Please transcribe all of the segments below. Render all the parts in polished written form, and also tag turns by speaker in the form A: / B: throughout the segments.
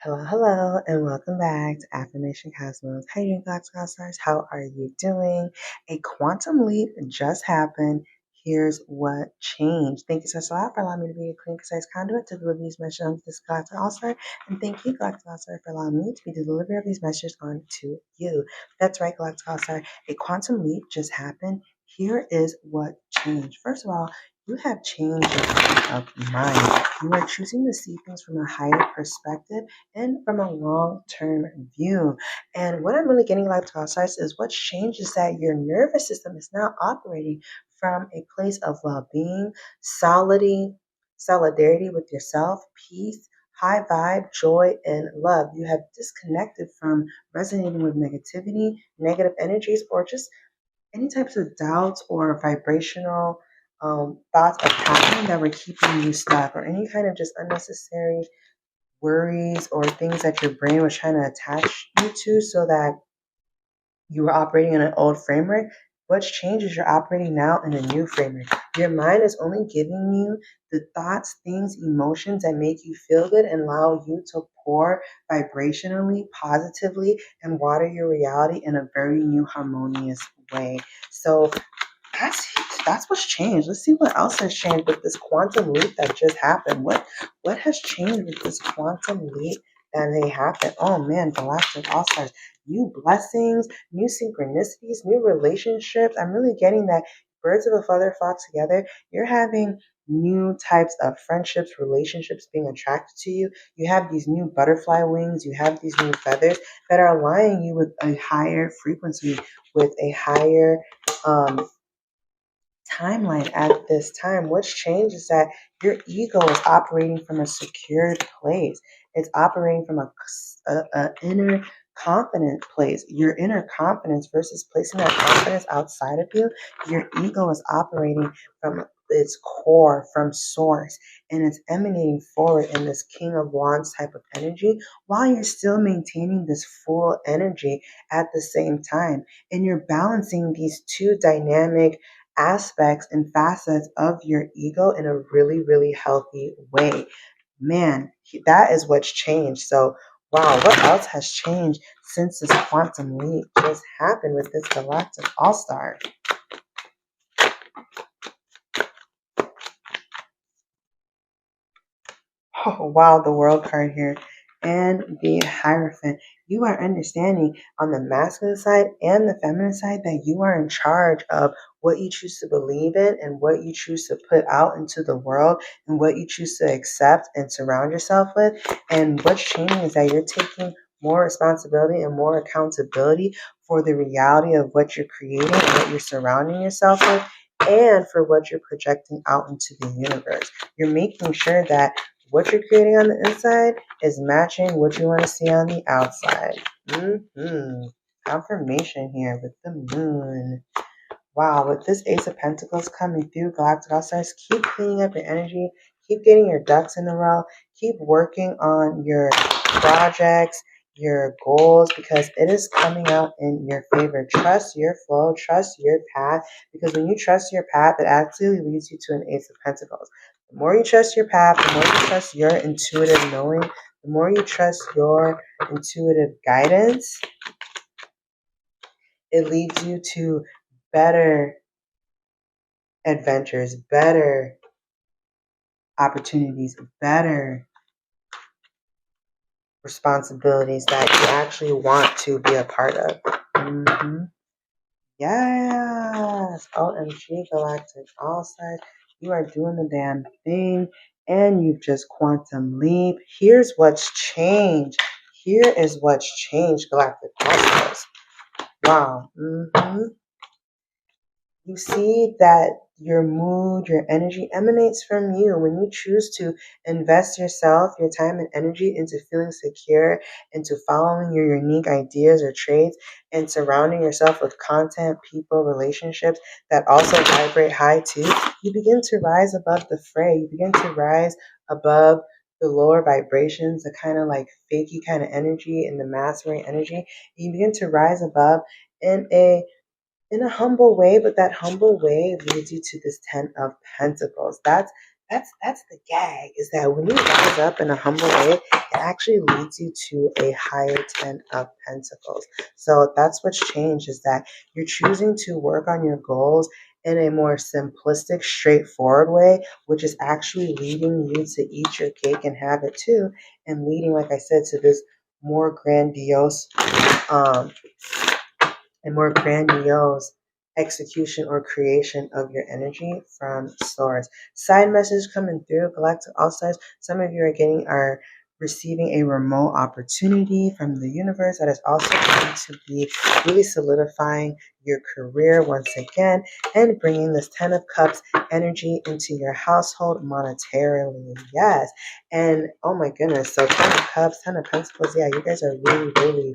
A: Hello, hello, and welcome back to Affirmation Cosmos. How are you doing, Galactic Stars? How are you doing? A quantum leap just happened. Here's what changed. Thank you so much for allowing me to be a clean, concise conduit to deliver these messages onto this Galactic All-Star. And thank you, Galactic All-Star, for allowing me to be the deliverer of these messages onto you. That's right, Galactic All-Star. A quantum leap just happened. Here is what changed. First of all, you have changed your state of mind. You are choosing to see things from a higher perspective and from a long-term view. And what I'm really getting like to outside is what's changed is that your nervous system is now operating from a place of well-being, solidarity with yourself, peace, high vibe, joy, and love. You have disconnected from resonating with negativity, negative energies, or just any types of doubts or vibrational thoughts of happening that were keeping you stuck, or any kind of just unnecessary worries or things that your brain was trying to attach you to so that you were operating in an old framework. What's changed is you're operating now in a new framework. Your mind is only giving you the thoughts, things, emotions that make you feel good and allow you to pour vibrationally, positively, and water your reality in a very new, harmonious way. So that's that's what's changed. Let's see what else has changed with this quantum leap that just happened. What has changed with this quantum leap that may happen? Oh man, Galactic All Stars, new blessings, new synchronicities, new relationships. I'm really getting that birds of a feather flock together. You're having new types of friendships, relationships being attracted to you. You have these new butterfly wings. You have these new feathers that are aligning you with a higher frequency, with a higher timeline at this time. What's changed is that your ego is operating from a secured place. It's operating from a inner confident place. Your inner confidence versus placing that confidence outside of you. Your ego is operating from its core, from source, and it's emanating forward in this King of Wands type of energy while you're still maintaining this full energy at the same time. And you're balancing these two dynamic aspects and facets of your ego in a really, really healthy way. Man, that is what's changed. So, wow, what else has changed since this quantum leap just happened with this galactic all-star? Oh, wow, the world card here. And the Hierophant. You are understanding on the masculine side and the feminine side that you are in charge of what you choose to believe in and what you choose to put out into the world and what you choose to accept and surround yourself with. And what's changing is that you're taking more responsibility and more accountability for the reality of what you're creating and what you're surrounding yourself with, and for what you're projecting out into the universe. You're making sure that what you're creating on the inside is matching what you want to see on the outside. Confirmation here with the moon. Wow, with this Ace of Pentacles coming through, Galactic All-Stars, keep cleaning up your energy. Keep getting your ducks in a row. Keep working on your projects, your goals, because it is coming out in your favor. Trust your flow. Trust your path, because when you trust your path, it actually leads you to an Ace of Pentacles. The more you trust your path, the more you trust your intuitive knowing, the more you trust your intuitive guidance, it leads you to better adventures, better opportunities, better responsibilities that you actually want to be a part of. Yes. OMG Galactic All-Stars. You are doing the damn thing. And you've just quantum leap. Here's what's changed. Here is what's changed, Galactic All-Stars. Wow. You see that your mood, your energy emanates from you when you choose to invest yourself, your time and energy into feeling secure, into following your unique ideas or traits, and surrounding yourself with content, people, relationships that also vibrate high too. You begin to rise above the fray. You begin to rise above the lower vibrations, the kind of like fakey kind of energy and the masquerade energy. You begin to rise above in a humble way, but that humble way leads you to this Ten of Pentacles. That's that's the gag, is that when you rise up in a humble way, it actually leads you to a higher 10 of Pentacles. So that's what's changed, is that you're choosing to work on your goals in a more simplistic, straightforward way, which is actually leading you to eat your cake and have it too, and leading, like I said, to this more grandiose um, and more grandiose execution or creation of your energy from source. Side message coming through, Galactic All Stars. Some of you are receiving a remote opportunity from the universe that is also going to be really solidifying your career once again and bringing this 10 of Cups energy into your household monetarily. Yes. And oh my goodness. So 10 of Cups, 10 of Pentacles. Yeah, you guys are really, really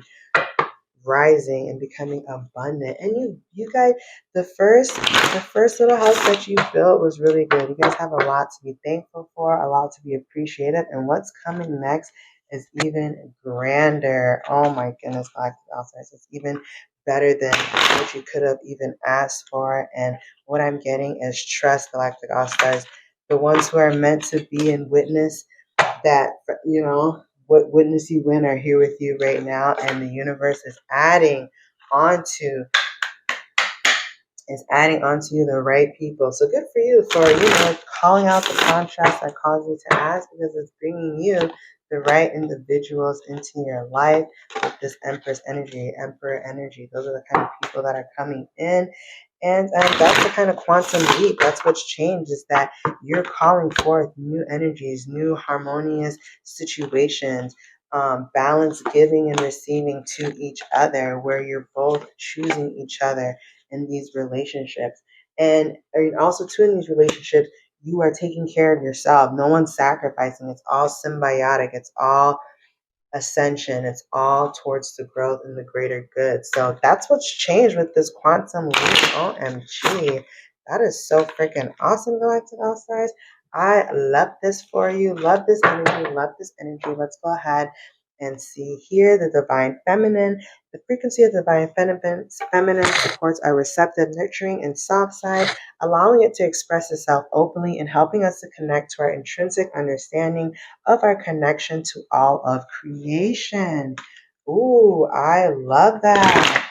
A: rising and becoming abundant. And you guys, the first little house that you built was really good. You guys have a lot to be thankful for, a lot to be appreciative, and what's coming next is even grander. Oh my goodness, Galactic Outsiders, it's even better than what you could have even asked for. And what I'm getting is trust, Galactic All Stars. The ones who are meant to be and witness that, what witness you win are here with you right now, and the universe onto adding onto you the right people. So good for you for calling out the contrast that caused you to ask, because it's bringing you the right individuals into your life with this Empress energy, Emperor energy. Those are the kind of people that are coming in. And that's the kind of quantum leap. That's what's changed, is that you're calling forth new energies, new harmonious situations, balance giving and receiving to each other, where you're both choosing each other in these relationships. And also, too, in these relationships, you are taking care of yourself. No one's sacrificing. It's all symbiotic. It's all ascension. It's all towards the growth and the greater good. So that's what's changed with this quantum leap. OMG. That is so freaking awesome, Galactic Outsiders. I love this for you. Love this energy. Love this energy. Let's go ahead and see here the divine feminine. The frequency of the divine feminine supports our receptive, nurturing, and soft side, allowing it to express itself openly and helping us to connect to our intrinsic understanding of our connection to all of creation. Ooh, I love that.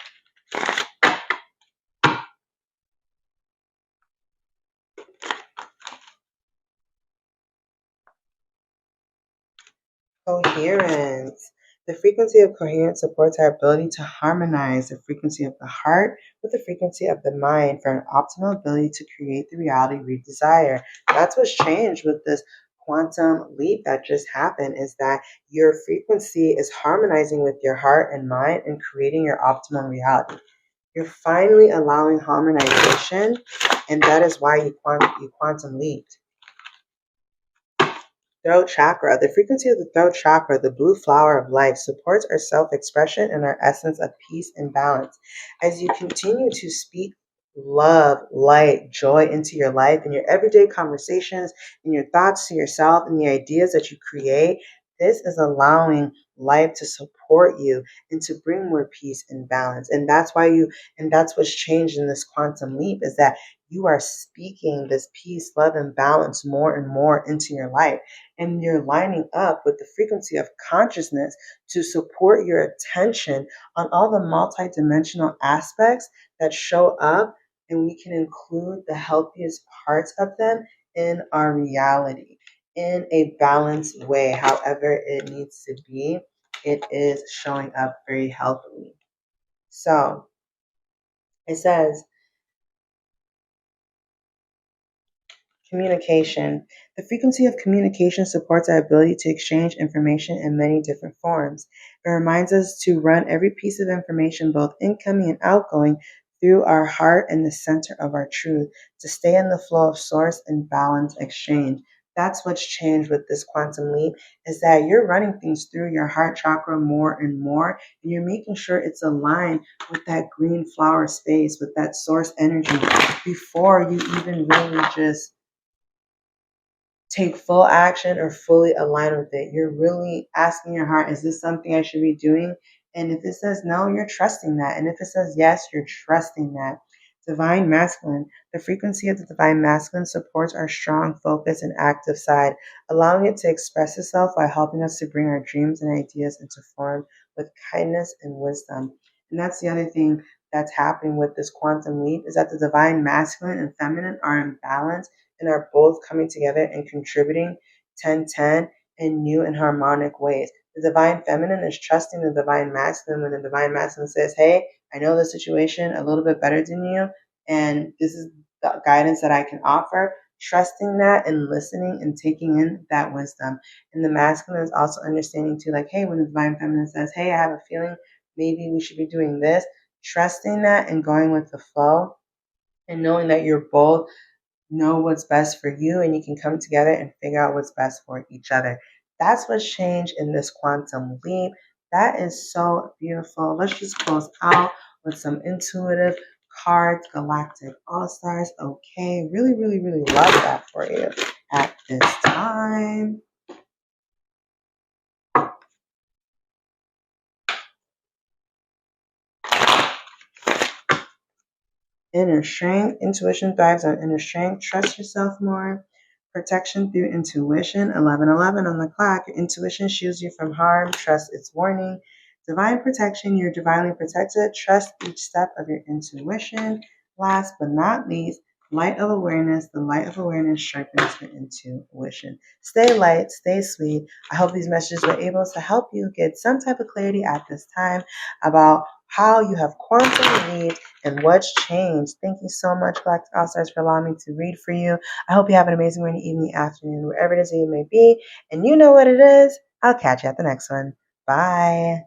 A: Coherence. The frequency of coherence supports our ability to harmonize the frequency of the heart with the frequency of the mind for an optimal ability to create the reality we desire. That's what's changed with this quantum leap that just happened, is that your frequency is harmonizing with your heart and mind and creating your optimal reality. You're finally allowing harmonization, and that is why you quantum leaped. Throat chakra. The frequency of the throat chakra, the blue flower of life, supports our self expression and our essence of peace and balance. As you continue to speak love, light, joy into your life, in your everyday conversations, in your thoughts to yourself, and the ideas that you create, this is allowing life to support you and to bring more peace and balance. And that's what's changed in this quantum leap, is that you are speaking this peace, love, and balance more and more into your life, and you're lining up with the frequency of consciousness to support your attention on all the multidimensional aspects that show up, and we can include the healthiest parts of them in our reality in a balanced way. However it needs to be, it is showing up very healthily. So it says, communication. The frequency of communication supports our ability to exchange information in many different forms. It reminds us to run every piece of information, both incoming and outgoing, through our heart and the center of our truth, to stay in the flow of source and balance exchange. That's what's changed with this quantum leap, is that you're running things through your heart chakra more and more, and you're making sure it's aligned with that green flower space, with that source energy, before you even really just take full action or fully align with it. You're really asking your heart, is this something I should be doing? And if it says no, you're trusting that. And if it says yes, you're trusting that. Divine masculine. The frequency of the divine masculine supports our strong, focused, and active side, allowing it to express itself while helping us to bring our dreams and ideas into form with kindness and wisdom. And that's the other thing that's happening with this quantum leap is that the divine masculine and feminine are in balance and are both coming together and contributing 10-10 in new and harmonic ways. The divine feminine is trusting the divine masculine when the divine masculine says, hey, I know the situation a little bit better than you, and this is the guidance that I can offer. Trusting that and listening and taking in that wisdom. And the masculine is also understanding too, like, hey, when the divine feminine says, hey, I have a feeling maybe we should be doing this, trusting that and going with the flow and knowing that you're both know what's best for you and you can come together and figure out what's best for each other. That's what's changed in this quantum leap. That is so beautiful. Let's just close out with some intuitive cards, Galactic All Stars. Okay, really, really, really love that for you at this time. Inner strength. Intuition thrives on inner strength. Trust yourself more. Protection through intuition. 1111 on the clock. Your intuition shields you from harm. Trust its warning. Divine protection. You're divinely protected. Trust each step of your intuition. Last but not least, light of awareness. The light of awareness sharpens your intuition. Stay light. Stay sweet. I hope these messages were able to help you get some type of clarity at this time about how you have quantum leaped and what's changed. Thank you so much, Galactic All Stars, for allowing me to read for you. I hope you have an amazing morning, evening, afternoon, wherever it is that you may be. And you know what it is. I'll catch you at the next one. Bye.